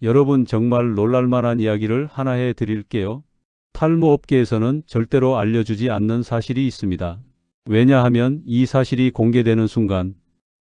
여러분 정말 놀랄만한 이야기를 하나 해 드릴게요. 탈모 업계에서는 절대로 알려주지 않는 사실이 있습니다. 왜냐하면 이 사실이 공개되는 순간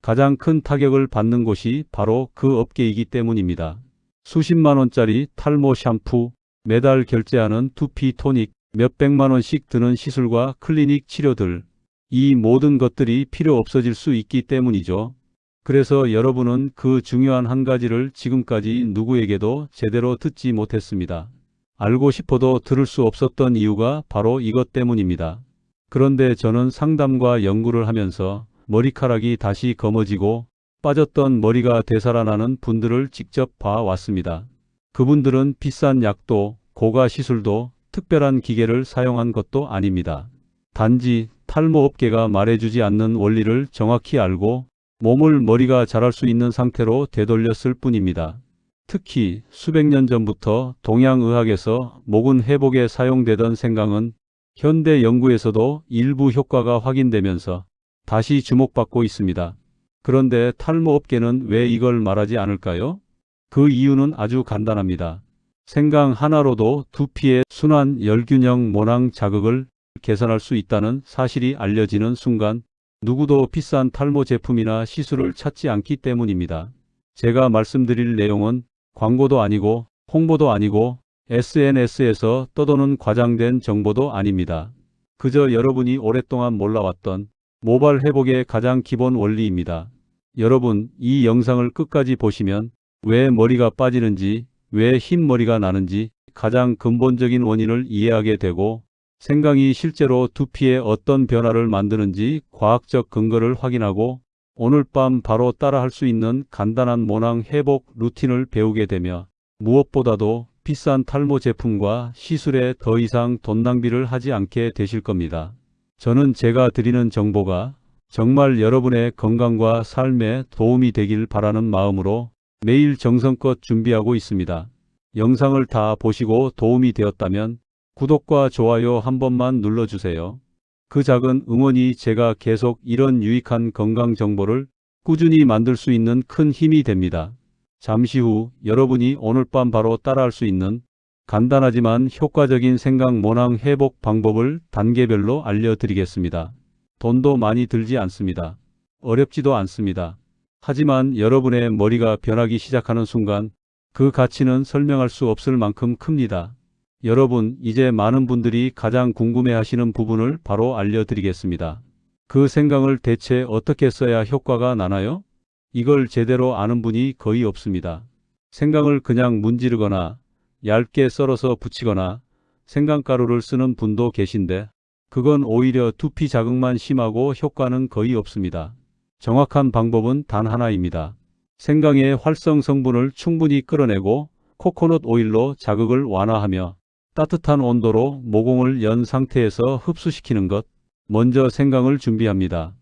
가장 큰 타격을 받는 곳이 바로 그 업계이기 때문입니다. 수십만 원짜리 탈모 샴푸, 매달 결제하는 두피 토닉, 몇백만 원씩 드는 시술과 클리닉 치료들, 이 모든 것들이 필요 없어질 수 있기 때문이죠. 그래서 여러분은 그 중요한 한 가지를 지금까지 누구에게도 제대로 듣지 못했습니다. 알고 싶어도 들을 수 없었던 이유가 바로 이것 때문입니다. 그런데 저는 상담과 연구를 하면서 머리카락이 다시 검어지고 빠졌던 머리가 되살아나는 분들을 직접 봐왔습니다. 그분들은 비싼 약도 고가 시술도 특별한 기계를 사용한 것도 아닙니다. 단지 탈모 업계가 말해주지 않는 원리를 정확히 알고 몸을 머리가 자랄 수 있는 상태로 되돌렸을 뿐입니다. 특히 수백 년 전부터 동양의학에서 모근 회복에 사용되던 생강은 현대 연구에서도 일부 효과가 확인되면서 다시 주목받고 있습니다. 그런데 탈모 업계는 왜 이걸 말하지 않을까요? 그 이유는 아주 간단합니다. 생강 하나로도 두피의 순환 열균형 모낭 자극을 개선할 수 있다는 사실이 알려지는 순간 누구도 비싼 탈모 제품이나 시술을 찾지 않기 때문입니다. 제가 말씀드릴 내용은 광고도 아니고 홍보도 아니고 SNS에서 떠도는 과장된 정보도 아닙니다. 그저 여러분이 오랫동안 몰라왔던 모발 회복의 가장 기본 원리입니다. 여러분, 이 영상을 끝까지 보시면 왜 머리가 빠지는지, 왜 흰머리가 나는지 가장 근본적인 원인을 이해하게 되고 생강이 실제로 두피에 어떤 변화를 만드는지 과학적 근거를 확인하고 오늘 밤 바로 따라 할 수 있는 간단한 모낭 회복 루틴을 배우게 되며 무엇보다도 비싼 탈모 제품과 시술에 더 이상 돈 낭비를 하지 않게 되실 겁니다. 저는 제가 드리는 정보가 정말 여러분의 건강과 삶에 도움이 되길 바라는 마음으로 매일 정성껏 준비하고 있습니다. 영상을 다 보시고 도움이 되었다면 구독과 좋아요 한 번만 눌러주세요. 그 작은 응원이 제가 계속 이런 유익한 건강 정보를 꾸준히 만들 수 있는 큰 힘이 됩니다. 잠시 후 여러분이 오늘 밤 바로 따라할 수 있는 간단하지만 효과적인 생강 모낭 회복 방법을 단계별로 알려드리겠습니다. 돈도 많이 들지 않습니다. 어렵지도 않습니다. 하지만 여러분의 머리가 변하기 시작하는 순간 그 가치는 설명할 수 없을 만큼 큽니다. 여러분, 이제 많은 분들이 가장 궁금해하시는 부분을 바로 알려드리겠습니다. 그 생강을 대체 어떻게 써야 효과가 나나요? 이걸 제대로 아는 분이 거의 없습니다. 생강을 그냥 문지르거나 얇게 썰어서 붙이거나 생강가루를 쓰는 분도 계신데 그건 오히려 두피 자극만 심하고 효과는 거의 없습니다. 정확한 방법은 단 하나입니다. 생강의 활성 성분을 충분히 끌어내고 코코넛 오일로 자극을 완화하며 따뜻한 온도로 모공을 연 상태에서 흡수시키는 것. 먼저 생강을 준비합니다.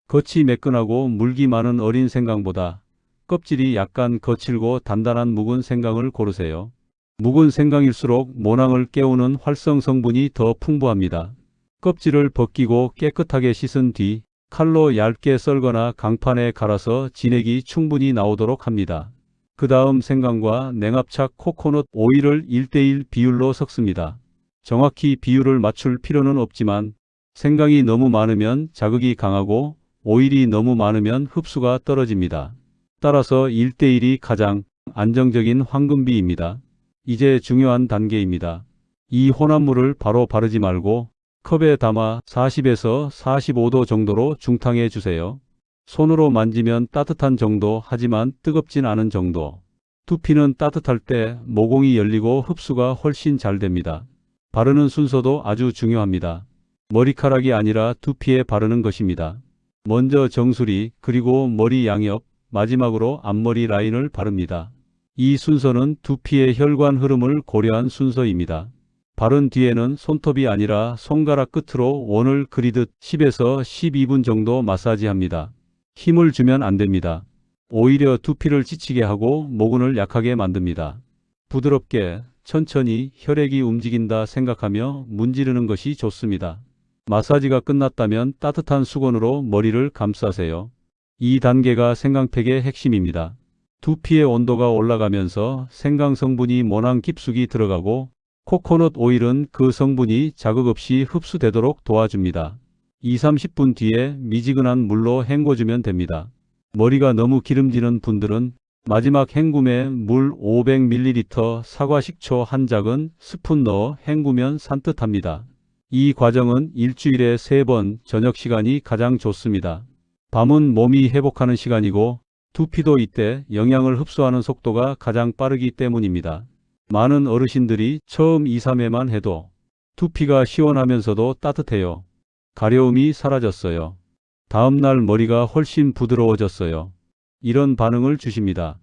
겉이 매끈하고 물기 많은 어린 생강보다 껍질이 약간 거칠고 단단한 묵은 생강을 고르세요. 묵은 생강일수록 모낭을 깨우는 활성 성분이 더 풍부합니다. 껍질을 벗기고 깨끗하게 씻은 뒤 칼로 얇게 썰거나 강판에 갈아서 진액이 충분히 나오도록 합니다. 그 다음 생강과 냉합착 코코넛 오일을 1:1 비율로 섞습니다. 정확히 비율을 맞출 필요는 없지만 생강이 너무 많으면 자극이 강하고 오일이 너무 많으면 흡수가 떨어집니다. 따라서 1:1이 가장 안정적인 황금비입니다. 이제 중요한 단계입니다. 이 혼합물을 바로 바르지 말고 컵에 담아 40에서 45도 정도로 중탕해 주세요. 손으로 만지면 따뜻한 정도, 하지만 뜨겁진 않은 정도. 두피는 따뜻할 때 모공이 열리고 흡수가 훨씬 잘 됩니다. 바르는 순서도 아주 중요합니다. 머리카락이 아니라 두피에 바르는 것입니다. 먼저 정수리, 그리고 머리 양옆, 마지막으로 앞머리 라인을 바릅니다. 이 순서는 두피의 혈관 흐름을 고려한 순서입니다. 바른 뒤에는 손톱이 아니라 손가락 끝으로 원을 그리듯 10에서 12분 정도 마사지합니다. 힘을 주면 안 됩니다. 오히려 두피를 지치게 하고 모근을 약하게 만듭니다. 부드럽게 천천히 혈액이 움직인다 생각하며 문지르는 것이 좋습니다. 마사지가 끝났다면 따뜻한 수건으로 머리를 감싸세요. 이 단계가 생강팩의 핵심입니다. 두피의 온도가 올라가면서 생강 성분이 모낭 깊숙이 들어가고 코코넛 오일은 그 성분이 자극 없이 흡수되도록 도와줍니다. 2~30분 뒤에 미지근한 물로 헹궈주면 됩니다. 머리가 너무 기름지는 분들은 마지막 헹굼에 물 500ml, 사과 식초 1작은 스푼 넣어 헹구면 산뜻합니다. 이 과정은 일주일에 3번, 저녁 시간이 가장 좋습니다. 밤은 몸이 회복하는 시간이고 두피도 이때 영양을 흡수하는 속도가 가장 빠르기 때문입니다. 많은 어르신들이 처음 2~3회만 해도 두피가 시원하면서도 따뜻해요. 가려움이 사라졌어요. 다음날 머리가 훨씬 부드러워졌어요. 이런 반응을 주십니다.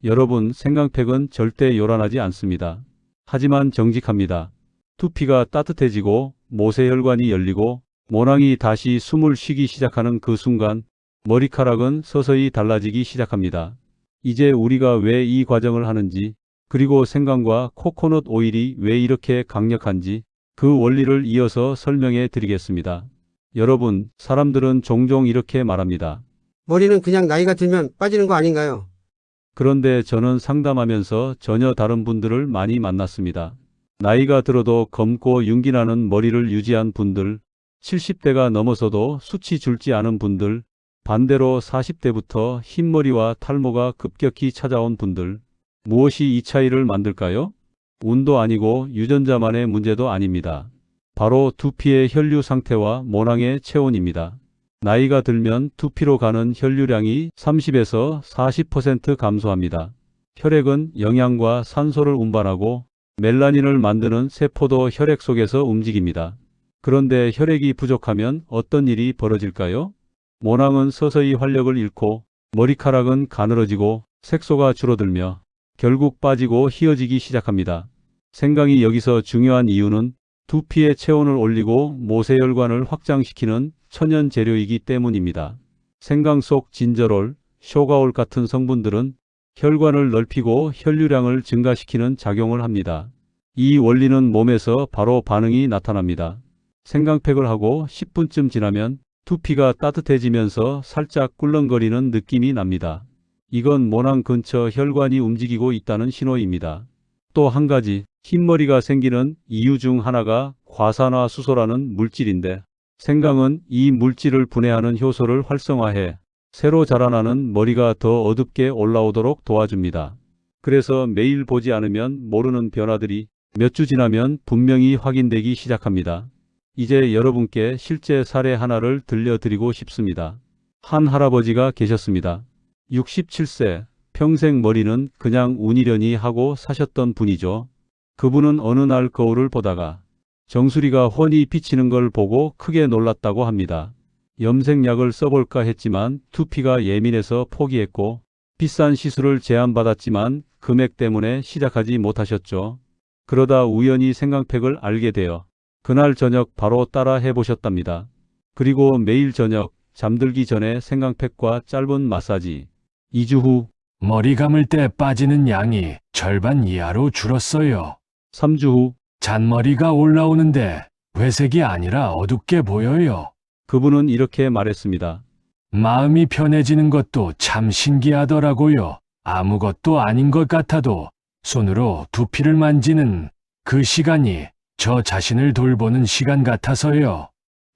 여러분, 생강팩은 절대 요란하지 않습니다. 하지만 정직합니다. 두피가 따뜻해지고 모세혈관이 열리고 모낭이 다시 숨을 쉬기 시작하는 그 순간 머리카락은 서서히 달라지기 시작합니다. 이제 우리가 왜 이 과정을 하는지, 그리고 생강과 코코넛 오일이 왜 이렇게 강력한지 그 원리를 이어서 설명해 드리겠습니다. 여러분, 사람들은 종종 이렇게 말합니다. 머리는 그냥 나이가 들면 빠지는 거 아닌가요? 그런데 저는 상담하면서 전혀 다른 분들을 많이 만났습니다. 나이가 들어도 검고 윤기 나는 머리를 유지한 분들, 70대가 넘어서도 숱이 줄지 않은 분들, 반대로 40대부터 흰머리와 탈모가 급격히 찾아온 분들, 무엇이 이 차이를 만들까요? 운도 아니고 유전자만의 문제도 아닙니다. 바로 두피의 혈류 상태와 모낭의 체온입니다. 나이가 들면 두피로 가는 혈류량이 30에서 40% 감소합니다. 혈액은 영양과 산소를 운반하고 멜라닌을 만드는 세포도 혈액 속에서 움직입니다. 그런데 혈액이 부족하면 어떤 일이 벌어질까요? 모낭은 서서히 활력을 잃고 머리카락은 가늘어지고 색소가 줄어들며 결국 빠지고 휘어지기 시작합니다. 생강이 여기서 중요한 이유는 두피의 체온을 올리고 모세혈관을 확장시키는 천연 재료이기 때문입니다. 생강 속 진저롤, 쇼가올 같은 성분들은 혈관을 넓히고 혈류량을 증가시키는 작용을 합니다. 이 원리는 몸에서 바로 반응이 나타납니다. 생강팩을 하고 10분쯤 지나면 두피가 따뜻해지면서 살짝 꿀렁거리는 느낌이 납니다. 이건 모낭 근처 혈관이 움직이고 있다는 신호입니다. 또 한 가지, 흰머리가 생기는 이유 중 하나가 과산화수소라는 물질인데, 생강은 이 물질을 분해하는 효소를 활성화해 새로 자라나는 머리가 더 어둡게 올라오도록 도와줍니다. 그래서 매일 보지 않으면 모르는 변화들이 몇 주 지나면 분명히 확인되기 시작합니다. 이제 여러분께 실제 사례 하나를 들려드리고 싶습니다. 한 할아버지가 계셨습니다. 67세, 평생 머리는 그냥 운이려니 하고 사셨던 분이죠. 그분은 어느 날 거울을 보다가 정수리가 훤히 비치는 걸 보고 크게 놀랐다고 합니다. 염색약을 써볼까 했지만 두피가 예민해서 포기했고 비싼 시술을 제안받았지만 금액 때문에 시작하지 못하셨죠. 그러다 우연히 생강팩을 알게 되어 그날 저녁 바로 따라 해보셨답니다. 그리고 매일 저녁 잠들기 전에 생강팩과 짧은 마사지. 2주 후, 머리 감을 때 빠지는 양이 절반 이하로 줄었어요. 3주 후, 잔머리가 올라오는데 회색이 아니라 어둡게 보여요. 그분은 이렇게 말했습니다. 마음이 편해지는 것도 참 신기하더라고요. 아무것도 아닌 것 같아도 손으로 두피를 만지는 그 시간이 저 자신을 돌보는 시간 같아서요.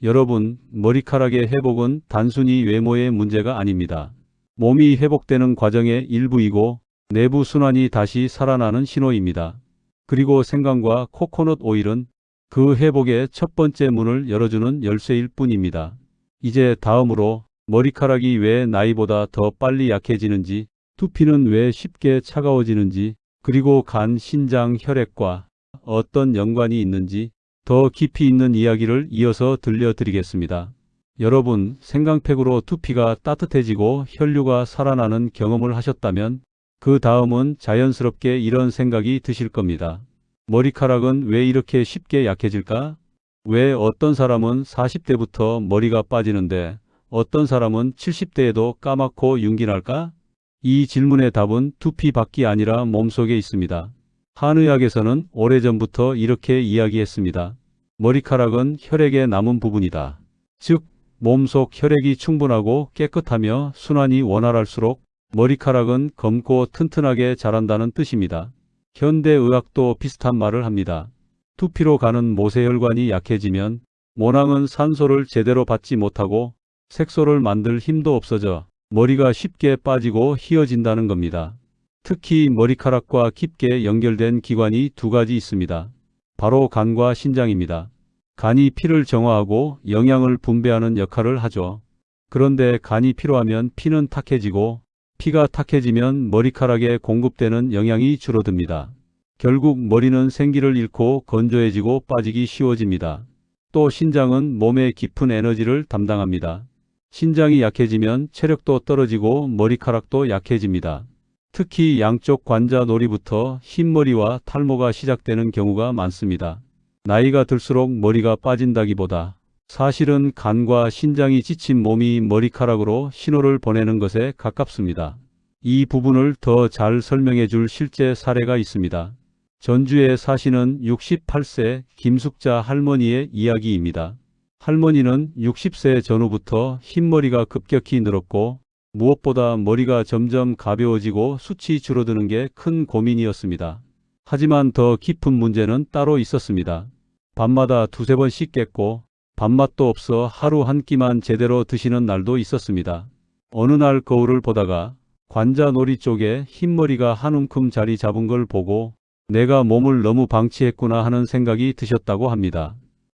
여러분, 머리카락의 회복은 단순히 외모의 문제가 아닙니다. 몸이 회복되는 과정의 일부이고 내부 순환이 다시 살아나는 신호입니다. 그리고 생강과 코코넛 오일은 그 회복의 첫 번째 문을 열어주는 열쇠일 뿐입니다. 이제 다음으로 머리카락이 왜 나이보다 더 빨리 약해지는지, 두피는 왜 쉽게 차가워지는지, 그리고 간, 신장, 혈액과 어떤 연관이 있는지 더 깊이 있는 이야기를 이어서 들려드리겠습니다. 여러분, 생강팩으로 두피가 따뜻해지고 혈류가 살아나는 경험을 하셨다면 그 다음은 자연스럽게 이런 생각이 드실 겁니다. 머리카락은 왜 이렇게 쉽게 약해질까? 왜 어떤 사람은 40대부터 머리가 빠지는데 어떤 사람은 70대에도 까맣고 윤기 날까? 이 질문의 답은 두피 밖이 아니라 몸속에 있습니다. 한의학에서는 오래전부터 이렇게 이야기했습니다. 머리카락은 혈액의 남은 부분이다. 즉, 몸속 혈액이 충분하고 깨끗하며 순환이 원활할수록 머리카락은 검고 튼튼하게 자란다는 뜻입니다. 현대의학도 비슷한 말을 합니다. 두피로 가는 모세혈관이 약해지면 모낭은 산소를 제대로 받지 못하고 색소를 만들 힘도 없어져 머리가 쉽게 빠지고 휘어진다는 겁니다. 특히 머리카락과 깊게 연결된 기관이 두 가지 있습니다. 바로 간과 신장입니다. 간이 피를 정화하고 영양을 분배하는 역할을 하죠. 그런데 간이 피로하면 피는 탁해지고 피가 탁해지면 머리카락에 공급되는 영양이 줄어듭니다. 결국 머리는 생기를 잃고 건조해지고 빠지기 쉬워집니다. 또 신장은 몸의 깊은 에너지를 담당합니다. 신장이 약해지면 체력도 떨어지고 머리카락도 약해집니다. 특히 양쪽 관자놀이부터 흰머리와 탈모가 시작되는 경우가 많습니다. 나이가 들수록 머리가 빠진다기보다 사실은 간과 신장이 지친 몸이 머리카락으로 신호를 보내는 것에 가깝습니다. 이 부분을 더 잘 설명해 줄 실제 사례가 있습니다. 전주에 사시는 68세 김숙자 할머니의 이야기입니다. 할머니는 60세 전후부터 흰머리가 급격히 늘었고 무엇보다 머리가 점점 가벼워지고 숱이 줄어드는 게 큰 고민이었습니다. 하지만 더 깊은 문제는 따로 있었습니다. 밤마다 두세 번 씻겠고 밥맛도 없어 하루 한 끼만 제대로 드시는 날도 있었습니다. 어느 날 거울을 보다가 관자놀이 쪽에 흰머리가 한 움큼 자리 잡은 걸 보고 내가 몸을 너무 방치했구나 하는 생각이 드셨다고 합니다.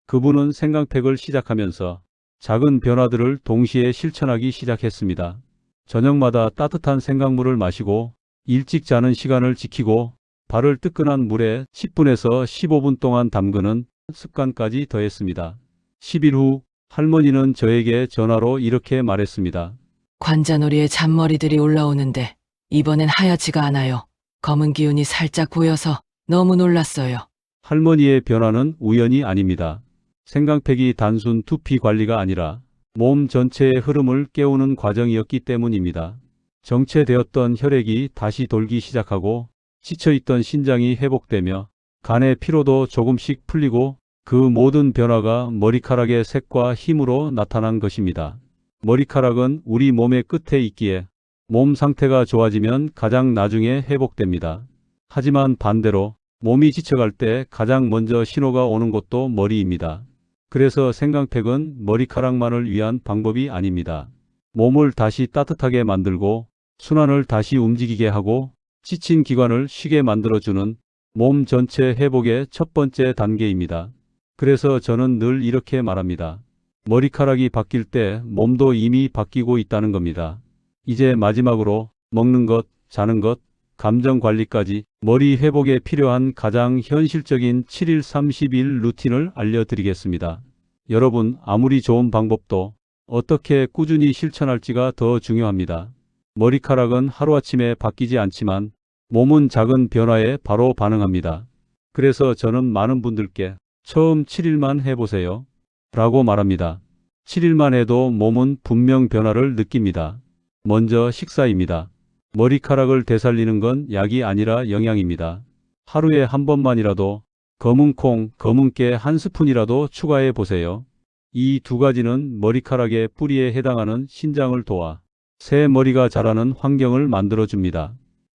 그분은 생강팩을 시작하면서 작은 변화들을 동시에 실천하기 시작했습니다. 저녁마다 따뜻한 생강물을 마시고 일찍 자는 시간을 지키고 발을 뜨끈한 물에 10분에서 15분 동안 담그는 습관까지 더했습니다. 10일 후 할머니는 저에게 전화로 이렇게 말했습니다. 관자놀이에 잔머리들이 올라오는데 이번엔 하얗지가 않아요. 검은 기운이 살짝 보여서 너무 놀랐어요. 할머니의 변화는 우연이 아닙니다. 생강팩이 단순 두피 관리가 아니라 몸 전체의 흐름을 깨우는 과정이었기 때문입니다. 정체되었던 혈액이 다시 돌기 시작하고 지쳐있던 신장이 회복되며 간의 피로도 조금씩 풀리고 그 모든 변화가 머리카락의 색과 힘으로 나타난 것입니다. 머리카락은 우리 몸의 끝에 있기에 몸 상태가 좋아지면 가장 나중에 회복됩니다. 하지만 반대로 몸이 지쳐갈 때 가장 먼저 신호가 오는 곳도 머리입니다. 그래서 생강팩은 머리카락만을 위한 방법이 아닙니다. 몸을 다시 따뜻하게 만들고 순환을 다시 움직이게 하고 지친 기관을 쉬게 만들어주는 몸 전체 회복의 첫 번째 단계입니다. 그래서 저는 늘 이렇게 말합니다. 머리카락이 바뀔 때 몸도 이미 바뀌고 있다는 겁니다. 이제 마지막으로 먹는 것, 자는 것, 감정 관리까지 머리 회복에 필요한 가장 현실적인 7일 30일 루틴을 알려드리겠습니다. 여러분, 아무리 좋은 방법도 어떻게 꾸준히 실천할지가 더 중요합니다. 머리카락은 하루아침에 바뀌지 않지만 몸은 작은 변화에 바로 반응합니다. 그래서 저는 많은 분들께 처음 7일만 해보세요 라고 말합니다. 7일만 해도 몸은 분명 변화를 느낍니다. 먼저 식사입니다. 머리카락을 되살리는 건 약이 아니라 영양입니다. 하루에 한 번만이라도 검은 콩, 검은 깨 한 스푼이라도 추가해 보세요. 이 두 가지는 머리카락의 뿌리에 해당하는 신장을 도와 새 머리가 자라는 환경을 만들어줍니다.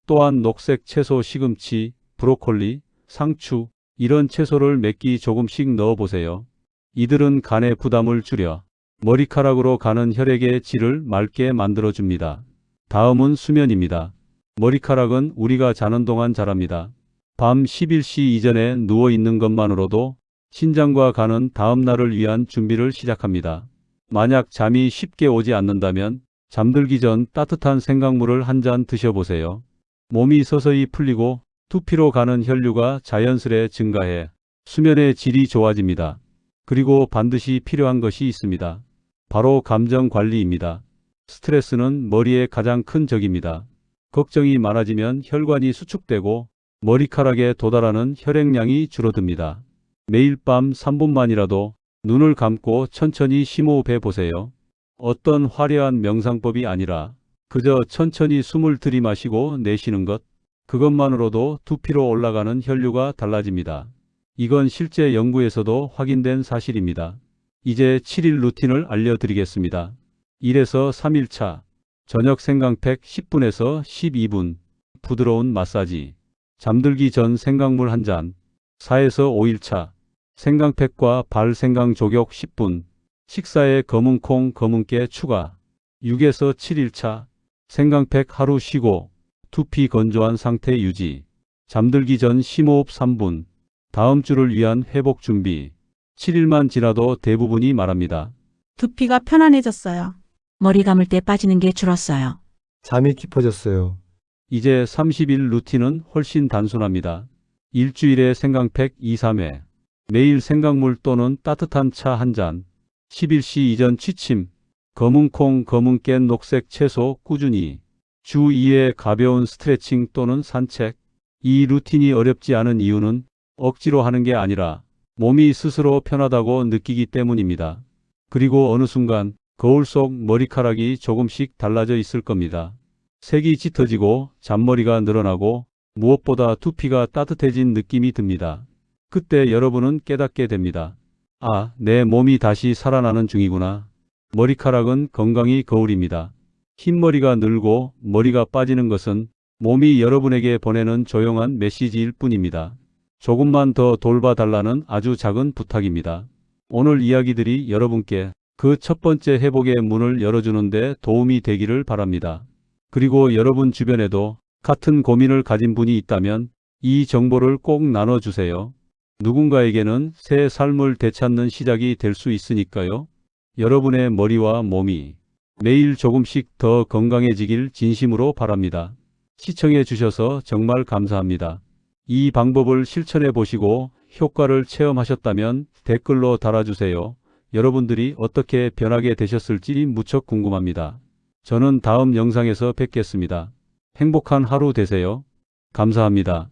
또한 녹색 채소 시금치, 브로콜리, 상추 이런 채소를 몇 끼 조금씩 넣어보세요. 이들은 간의 부담을 줄여 머리카락으로 가는 혈액의 질을 맑게 만들어줍니다. 다음은 수면입니다. 머리카락은 우리가 자는 동안 자랍니다. 밤 11시 이전에 누워있는 것만으로도 신장과 간은 다음 날을 위한 준비를 시작합니다. 만약 잠이 쉽게 오지 않는다면 잠들기 전 따뜻한 생강물을 한 잔 드셔보세요. 몸이 서서히 풀리고 두피로 가는 혈류가 자연스레 증가해 수면의 질이 좋아집니다. 그리고 반드시 필요한 것이 있습니다. 바로 감정 관리입니다. 스트레스는 머리의 가장 큰 적입니다. 걱정이 많아지면 혈관이 수축되고 머리카락에 도달하는 혈액량이 줄어듭니다. 매일 밤 3분만이라도 눈을 감고 천천히 심호흡해 보세요. 어떤 화려한 명상법이 아니라 그저 천천히 숨을 들이마시고 내쉬는 것, 그것만으로도 두피로 올라가는 혈류가 달라집니다. 이건 실제 연구에서도 확인된 사실입니다. 이제 7일 루틴을 알려드리겠습니다. 1에서 3일차. 저녁 생강팩 10분에서 12분. 부드러운 마사지. 잠들기 전 생강물 1잔. 4에서 5일차. 생강팩과 발 생강 조격 10분. 식사에 검은콩, 검은깨 추가. 6에서 7일차. 생강팩 하루 쉬고 두피 건조한 상태 유지. 잠들기 전 심호흡 3분. 다음 주를 위한 회복 준비. 7일만 지나도 대부분이 말합니다. 두피가 편안해졌어요. 머리 감을 때 빠지는 게 줄었어요. 잠이 깊어졌어요. 이제 30일 루틴은 훨씬 단순합니다. 일주일에 생강팩 2, 3회. 매일 생강물 또는 따뜻한 차 1잔. 11시 이전 취침. 검은콩, 검은깨, 녹색 채소 꾸준히. 주 2회 가벼운 스트레칭 또는 산책. 이 루틴이 어렵지 않은 이유는 억지로 하는 게 아니라 몸이 스스로 편하다고 느끼기 때문입니다. 그리고 어느 순간 거울 속 머리카락이 조금씩 달라져 있을 겁니다. 색이 짙어지고 잔머리가 늘어나고 무엇보다 두피가 따뜻해진 느낌이 듭니다. 그때 여러분은 깨닫게 됩니다. 아, 내 몸이 다시 살아나는 중이구나. 머리카락은 건강이 거울입니다. 흰머리가 늘고 머리가 빠지는 것은 몸이 여러분에게 보내는 조용한 메시지일 뿐입니다. 조금만 더 돌봐달라는 아주 작은 부탁입니다. 오늘 이야기들이 여러분께 그 첫 번째 회복의 문을 열어주는데 도움이 되기를 바랍니다. 그리고 여러분 주변에도 같은 고민을 가진 분이 있다면 이 정보를 꼭 나눠주세요. 누군가에게는 새 삶을 되찾는 시작이 될 수 있으니까요. 여러분의 머리와 몸이 매일 조금씩 더 건강해지길 진심으로 바랍니다. 시청해 주셔서 정말 감사합니다. 이 방법을 실천해 보시고 효과를 체험하셨다면 댓글로 달아주세요. 여러분들이 어떻게 변하게 되셨을지 무척 궁금합니다. 저는 다음 영상에서 뵙겠습니다. 행복한 하루 되세요. 감사합니다.